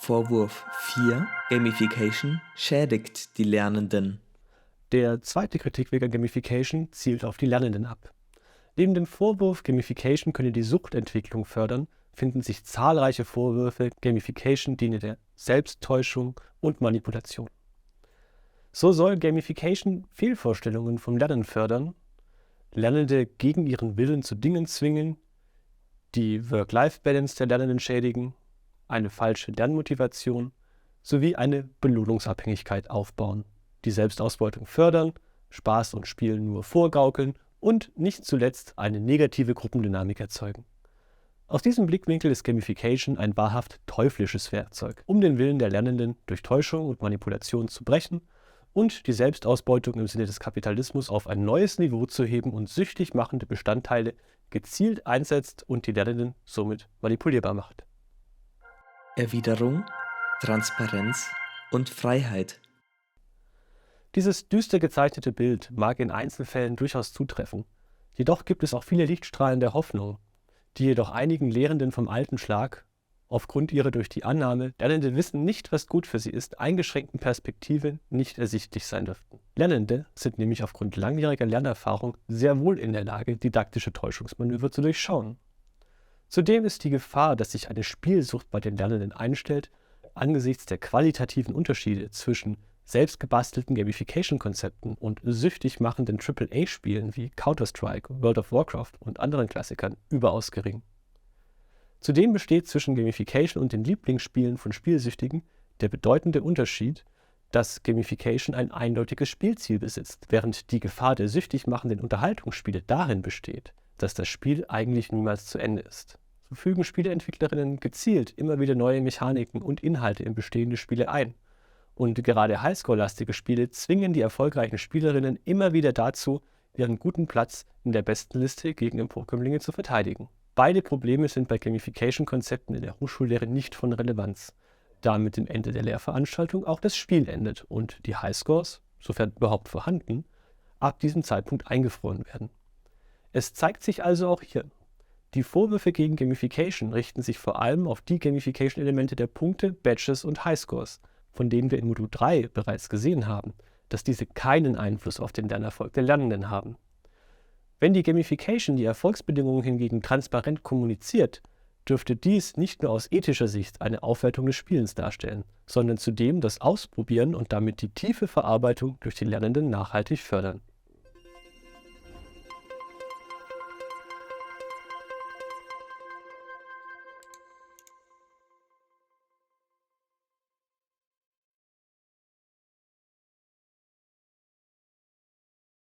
Vorwurf 4: Gamification schädigt die Lernenden. Der zweite Kritikweg an Gamification zielt auf die Lernenden ab. Neben dem Vorwurf, Gamification könne die Suchtentwicklung fördern, finden sich zahlreiche Vorwürfe, Gamification diene der Selbsttäuschung und Manipulation. So soll Gamification Fehlvorstellungen vom Lernen fördern, Lernende gegen ihren Willen zu Dingen zwingen, die Work-Life-Balance der Lernenden schädigen, eine falsche Lernmotivation sowie eine Belohnungsabhängigkeit aufbauen, die Selbstausbeutung fördern, Spaß und Spielen nur vorgaukeln und nicht zuletzt eine negative Gruppendynamik erzeugen. Aus diesem Blickwinkel ist Gamification ein wahrhaft teuflisches Werkzeug, um den Willen der Lernenden durch Täuschung und Manipulation zu brechen und die Selbstausbeutung im Sinne des Kapitalismus auf ein neues Niveau zu heben und süchtig machende Bestandteile gezielt einsetzt und die Lernenden somit manipulierbar macht. Erwiderung, Transparenz und Freiheit. Dieses düster gezeichnete Bild mag in Einzelfällen durchaus zutreffen. Jedoch gibt es auch viele Lichtstrahlen der Hoffnung, die jedoch einigen Lehrenden vom alten Schlag, aufgrund ihrer durch die Annahme, Lernende wissen nicht, was gut für sie ist, eingeschränkten Perspektive nicht ersichtlich sein dürften. Lernende sind nämlich aufgrund langjähriger Lernerfahrung sehr wohl in der Lage, didaktische Täuschungsmanöver zu durchschauen. Zudem ist die Gefahr, dass sich eine Spielsucht bei den Lernenden einstellt, angesichts der qualitativen Unterschiede zwischen selbstgebastelten Gamification-Konzepten und süchtig machenden AAA-Spielen wie Counter-Strike, World of Warcraft und anderen Klassikern überaus gering. Zudem besteht zwischen Gamification und den Lieblingsspielen von Spielsüchtigen der bedeutende Unterschied, dass Gamification ein eindeutiges Spielziel besitzt, während die Gefahr der süchtig machenden Unterhaltungsspiele darin besteht, dass das Spiel eigentlich niemals zu Ende ist. So fügen Spieleentwicklerinnen gezielt immer wieder neue Mechaniken und Inhalte in bestehende Spiele ein. Und gerade Highscore-lastige Spiele zwingen die erfolgreichen Spielerinnen immer wieder dazu, ihren guten Platz in der besten Liste gegen Emporkömmlinge zu verteidigen. Beide Probleme sind bei Gamification-Konzepten in der Hochschullehre nicht von Relevanz, da mit dem Ende der Lehrveranstaltung auch das Spiel endet und die Highscores, sofern überhaupt vorhanden, ab diesem Zeitpunkt eingefroren werden. Es zeigt sich also auch hier, die Vorwürfe gegen Gamification richten sich vor allem auf die Gamification-Elemente der Punkte, Badges und Highscores, von denen wir in Modul 3 bereits gesehen haben, dass diese keinen Einfluss auf den Lernerfolg der Lernenden haben. Wenn die Gamification die Erfolgsbedingungen hingegen transparent kommuniziert, dürfte dies nicht nur aus ethischer Sicht eine Aufwertung des Spielens darstellen, sondern zudem das Ausprobieren und damit die tiefe Verarbeitung durch die Lernenden nachhaltig fördern.